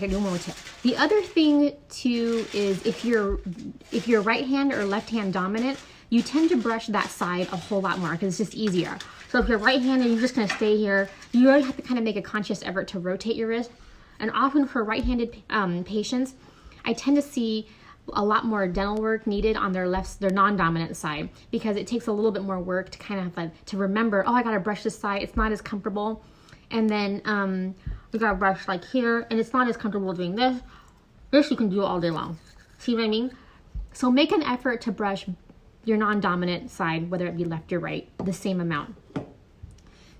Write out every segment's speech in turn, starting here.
think I do one more tip. The other thing too is if you're right hand or left hand dominant, you tend to brush that side a whole lot more because it's just easier. So if you're right-handed, you're just gonna stay here. You really have to kind of make a conscious effort to rotate your wrist. And often for right-handed patients, I tend to see a lot more dental work needed on their non-dominant side because it takes a little bit more work to kind of like, to remember, oh, I gotta brush this side, it's not as comfortable. And then you gotta brush like here, and it's not as comfortable doing this. This you can do all day long. See what I mean? So make an effort to brush your non-dominant side, whether it be left or right, the same amount.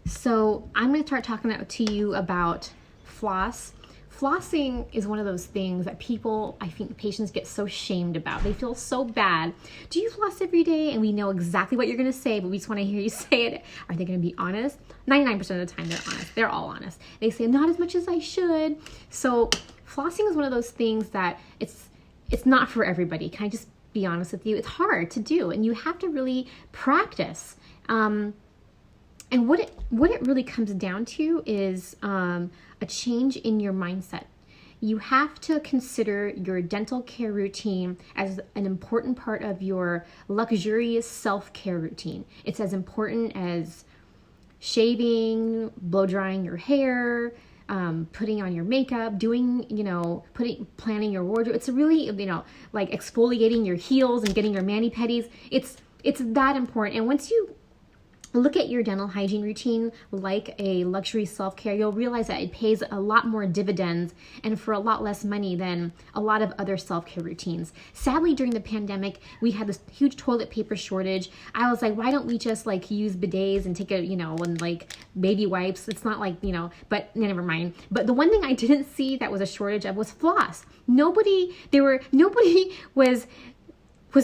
So I'm going to start talking to you about floss. Flossing is one of those things that people, I think patients get so shamed about. They feel so bad. Do you floss every day? And we know exactly what you're going to say, but we just want to hear you say it. Are they going to be honest? 99% of the time they're honest. They're all honest. They say, not as much as I should. So flossing is one of those things that it's not for everybody. Can I just be honest with you? It's hard to do, and you have to really practice. And what it really comes down to is a change in your mindset. You have to consider your dental care routine as an important part of your luxurious self-care routine. It's as important as shaving, blow drying your hair, putting on your makeup, doing, planning your wardrobe. It's really, like exfoliating your heels and getting your mani-pedis. It's that important. And once you look at your dental hygiene routine like a luxury self-care, you'll realize that it pays a lot more dividends and for a lot less money than a lot of other self-care routines. Sadly, during the pandemic, we had this huge toilet paper shortage. I was like, why don't we just like use bidets and take and like baby wipes? It's not like, but never mind. But the one thing I didn't see that was a shortage of was floss. Nobody was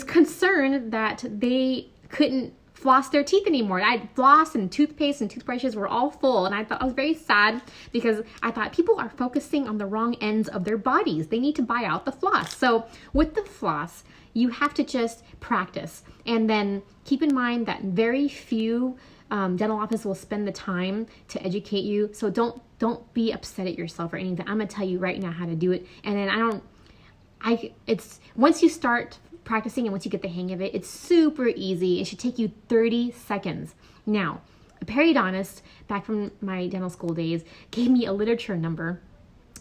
concerned that they couldn't floss their teeth anymore. Floss and toothpaste and toothbrushes were all full, and I was very sad because I thought people are focusing on the wrong ends of their bodies. They need to buy out the floss. So with the floss, you have to just practice, and then keep in mind that very few dental offices will spend the time to educate you. So don't be upset at yourself or anything. I'm gonna tell you right now how to do it, and then it's once you start practicing and once you get the hang of it, it's super easy. It should take you 30 seconds. Now, a periodontist back from my dental school days gave me a literature number.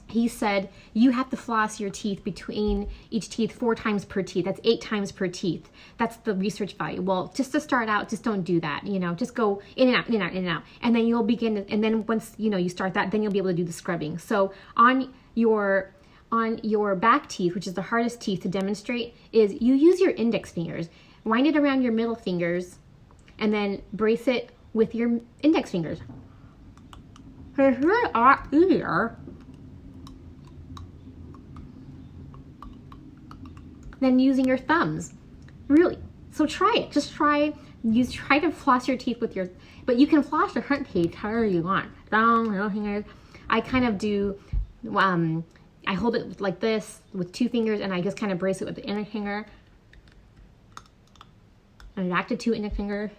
He said, you have to floss your teeth between each teeth 4 times per teeth. That's 8 times per teeth. That's the research value. Well, just to start out, just don't do that. Just go in and out, in and out, in and out. And then you'll begin, and then once, you start that, then you'll be able to do the scrubbing. So on your back teeth, which is the hardest teeth to demonstrate, is you use your index fingers, wind it around your middle fingers, and then brace it with your index fingers. It's really a lot easier than using your thumbs. Really. So try it. Just try to floss your teeth with your, but you can floss your front teeth however you want. Down, middle fingers. I kind of do, I hold it like this with 2 fingers, and I just kind of brace it with the index finger. And back to 2 index fingers.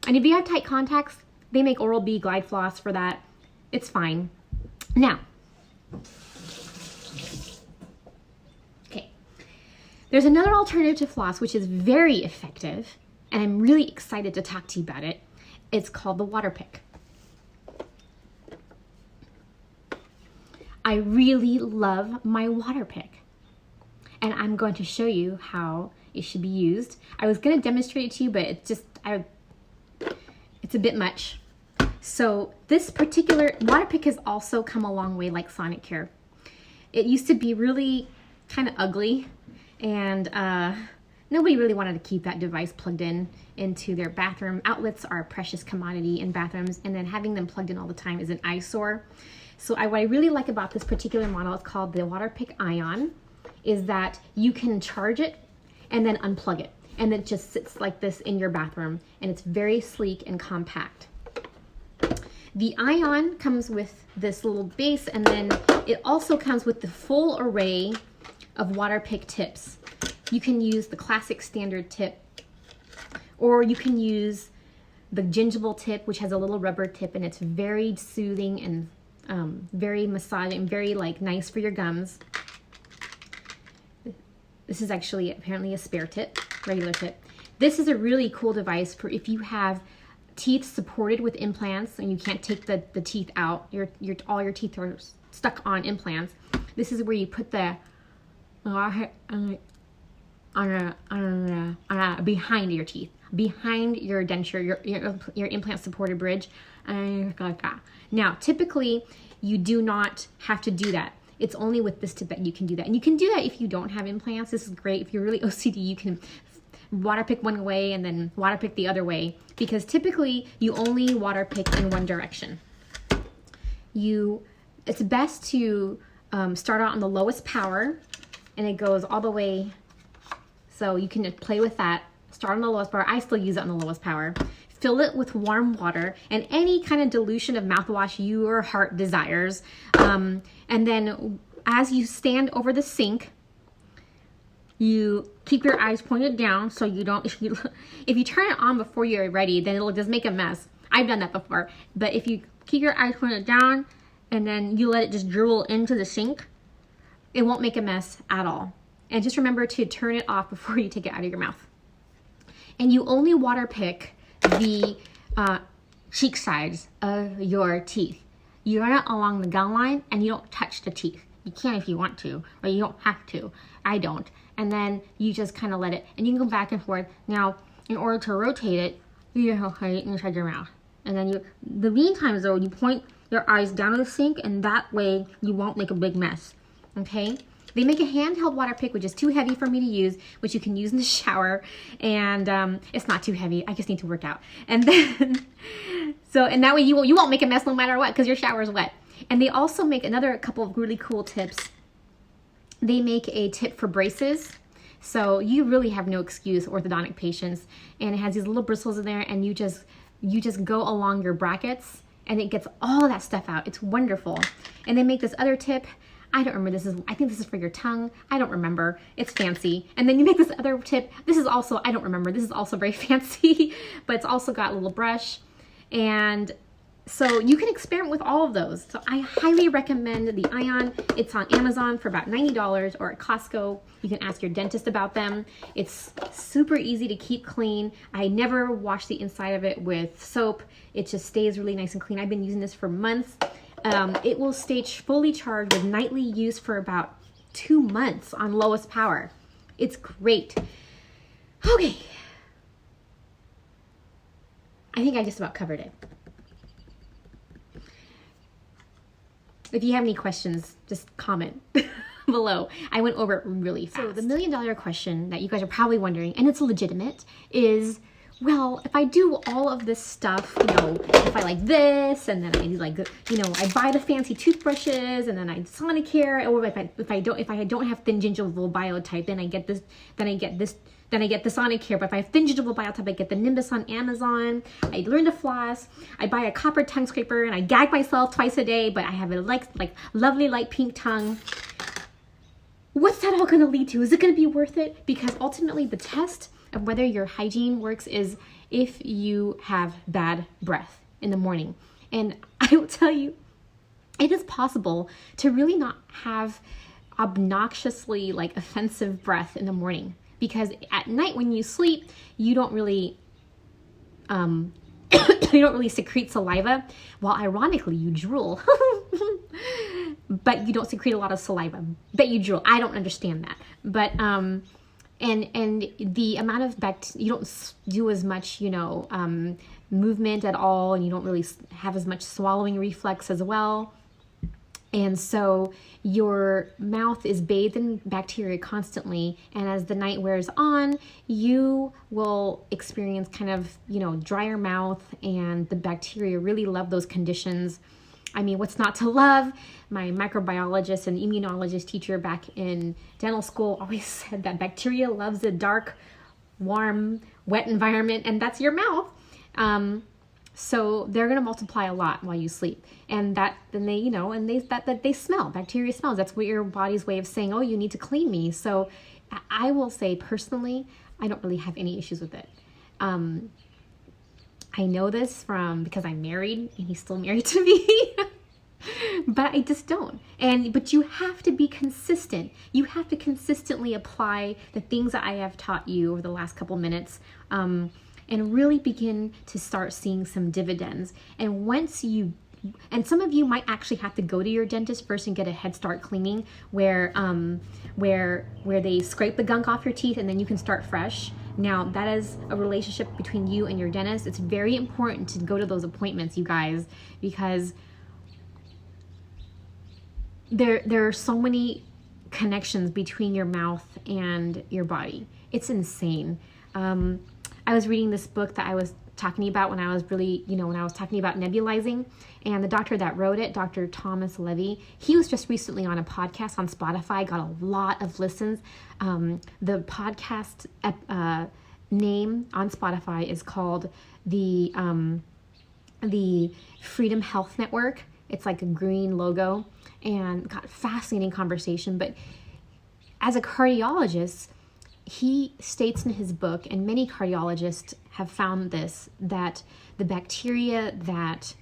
And if you have tight contacts, they make Oral-B Glide Floss for that. It's fine. Now, okay, there's another alternative to floss, which is very effective, and I'm really excited to talk to you about it. It's called the Waterpik. I really love my Waterpik, and I'm going to show you how it should be used. I was going to demonstrate it to you, but it's a bit much. So this particular Waterpik has also come a long way, like Sonicare. It used to be really kind of ugly, and nobody really wanted to keep that device plugged into their bathroom. Outlets are a precious commodity in bathrooms, and then having them plugged in all the time is an eyesore. So what I really like about this particular model, it's called the Waterpik Ion, is that you can charge it and then unplug it. And it just sits like this in your bathroom, and it's very sleek and compact. The Ion comes with this little base, and then it also comes with the full array of Waterpik tips. You can use the classic standard tip, or you can use the gingival tip, which has a little rubber tip, and it's very soothing and very massaging, very like nice for your gums. This is actually apparently a spare tip, regular tip. This is a really cool device for if you have teeth supported with implants and you can't take the teeth out. All your teeth are stuck on implants. This is where you put the behind your teeth, behind your denture, your implant supported bridge. Now, typically, you do not have to do that. It's only with this tip that you can do that. And you can do that if you don't have implants. This is great. If you're really OCD, you can Waterpik one way and then Waterpik the other way, because typically you only Waterpik in one direction. It's best to start out on the lowest power, and it goes all the way. So you can play with that. Start on the lowest power. I still use it on the lowest power. Fill it with warm water and any kind of dilution of mouthwash your heart desires. And then as you stand over the sink, you keep your eyes pointed down so you don't, if you turn it on before you're ready, then it'll just make a mess. I've done that before. But if you keep your eyes pointed down and then you let it just drool into the sink, it won't make a mess at all. And just remember to turn it off before you take it out of your mouth. And you only Waterpik the cheek sides of your teeth. You run it along the gum line and you don't touch the teeth. You can if you want to, or you don't have to. I don't. And then you just kind of let it, and you can go back and forth. Now, in order to rotate it, you hold it inside your mouth. And then the meantime though, you point your eyes down to the sink, and that way you won't make a big mess, okay? They make a handheld Waterpik, which is too heavy for me to use, which you can use in the shower. And it's not too heavy. I just need to work out. And then, and that way you won't make a mess no matter what, because your shower is wet. And they also make a couple of really cool tips. They make a tip for braces. So you really have no excuse, orthodontic patients. And it has these little bristles in there, and you just go along your brackets, and it gets all of that stuff out. It's wonderful. And they make this other tip. I don't remember, I think this is for your tongue. I don't remember. It's fancy. And then you make this other tip. This is also, I don't remember. This is also very fancy, but it's also got a little brush. And so you can experiment with all of those. So I highly recommend the Ion. It's on Amazon for about $90, or at Costco. You can ask your dentist about them. It's super easy to keep clean. I never wash the inside of it with soap. It just stays really nice and clean. I've been using this for months. It will stay fully charged with nightly use for about 2 months on lowest power. It's great. Okay. I think I just about covered it. If you have any questions, just comment below. I went over it really fast. So the $1 million question that you guys are probably wondering, and it's legitimate, is, well, if I do all of this stuff, if I like this, and then I like, I buy the fancy toothbrushes, and then I Sonicare, or if I don't have thin gingival biotype, then I get the Sonicare. But if I have thin gingival biotype, I get the Nimbus on Amazon. I learn to floss. I buy a copper tongue scraper, and I gag myself twice a day, but I have a like lovely light pink tongue. What's that all going to lead to? Is it going to be worth it? Because ultimately, the test of whether your hygiene works is if you have bad breath in the morning. And I will tell you, it is possible to really not have obnoxiously offensive breath in the morning, because at night when you sleep, you don't really secrete saliva. Well, ironically, you drool. But you don't secrete a lot of saliva, but you drool. I don't understand that. But and the amount of you don't do as much, movement at all, and you don't really have as much swallowing reflex as well. And so your mouth is bathed in bacteria constantly, and as the night wears on, you will experience kind of, drier mouth, and the bacteria really love those conditions. I mean, what's not to love? My microbiologist and immunologist teacher back in dental school always said that bacteria loves a dark, warm, wet environment, and that's your mouth. So they're going to multiply a lot while you sleep, and they smell. Bacteria smells. That's what your body's way of saying, oh, you need to clean me. So I will say personally, I don't really have any issues with it. I know this because I'm married, and he's still married to me. But I just don't. But you have to be consistent. You have to consistently apply the things that I have taught you over the last couple minutes, and really begin to start seeing some dividends. And once you, and some of you might actually have to go to your dentist first and get a head start cleaning where they scrape the gunk off your teeth and then you can start fresh. Now, that is a relationship between you and your dentist. It's very important to go to those appointments, you guys, because there are so many connections between your mouth and your body. It's insane. I was reading this book that I was talking about when I was really, when I was talking about nebulizing, and the doctor that wrote it, Dr. Thomas Levy, he was just recently on a podcast on Spotify, got a lot of listens. The podcast name on Spotify is called the Freedom Health Network. It's like a green logo, and got fascinating conversation. But as a cardiologist, he states in his book, and many cardiologists have found this, that the bacteria that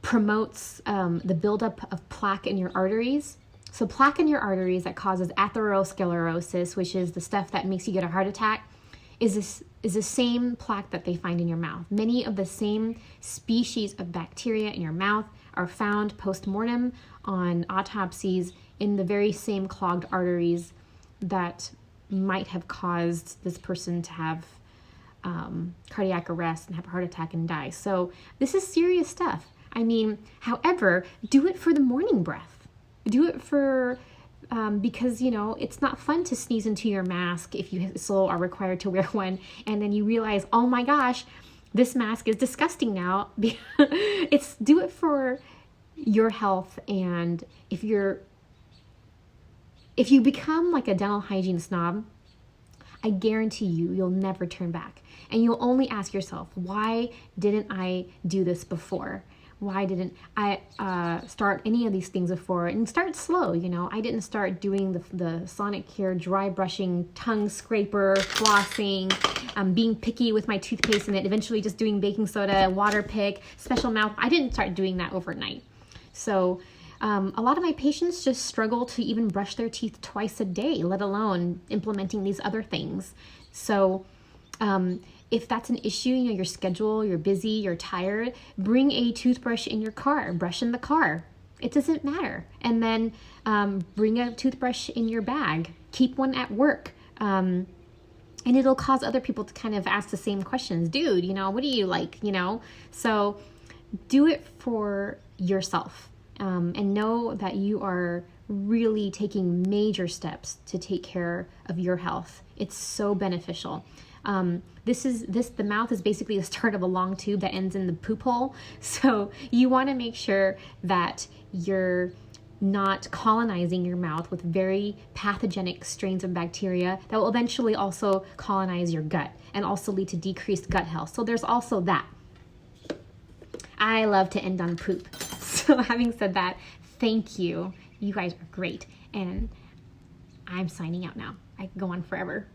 promotes the buildup of plaque in your arteries, so plaque in your arteries that causes atherosclerosis, which is the stuff that makes you get a heart attack, is the same plaque that they find in your mouth. Many of the same species of bacteria in your mouth are found post-mortem on autopsies in the very same clogged arteries that might have caused this person to have cardiac arrest and have a heart attack and die. So this is serious stuff. I mean, however, do it for the morning breath. Do it for, because, it's not fun to sneeze into your mask if you still are required to wear one, and then you realize, oh my gosh, this mask is disgusting now. Do it for your health, and if you become like a dental hygiene snob, I guarantee you'll never turn back. And you'll only ask yourself, why didn't I do this before? Why didn't I start any of these things before? And start slow, I didn't start doing the Sonicare dry brushing, tongue scraper, flossing, being picky with my toothpaste, and then eventually just doing baking soda, Waterpik, special mouth. I didn't start doing that overnight. So a lot of my patients just struggle to even brush their teeth twice a day, let alone implementing these other things. So if that's an issue, your schedule, you're busy, you're tired, bring a toothbrush in your car, brush in the car. It doesn't matter. And then bring a toothbrush in your bag, keep one at work. And it'll cause other people to kind of ask the same questions. Dude, what do you like, So do it for yourself. And know that you are really taking major steps to take care of your health. It's so beneficial. The mouth is basically the start of a long tube that ends in the poop hole. So you want to make sure that you're not colonizing your mouth with very pathogenic strains of bacteria that will eventually also colonize your gut and also lead to decreased gut health. So there's also that. I love to end on poop. So having said that, thank you. You guys are great. And I'm signing out now. I can go on forever.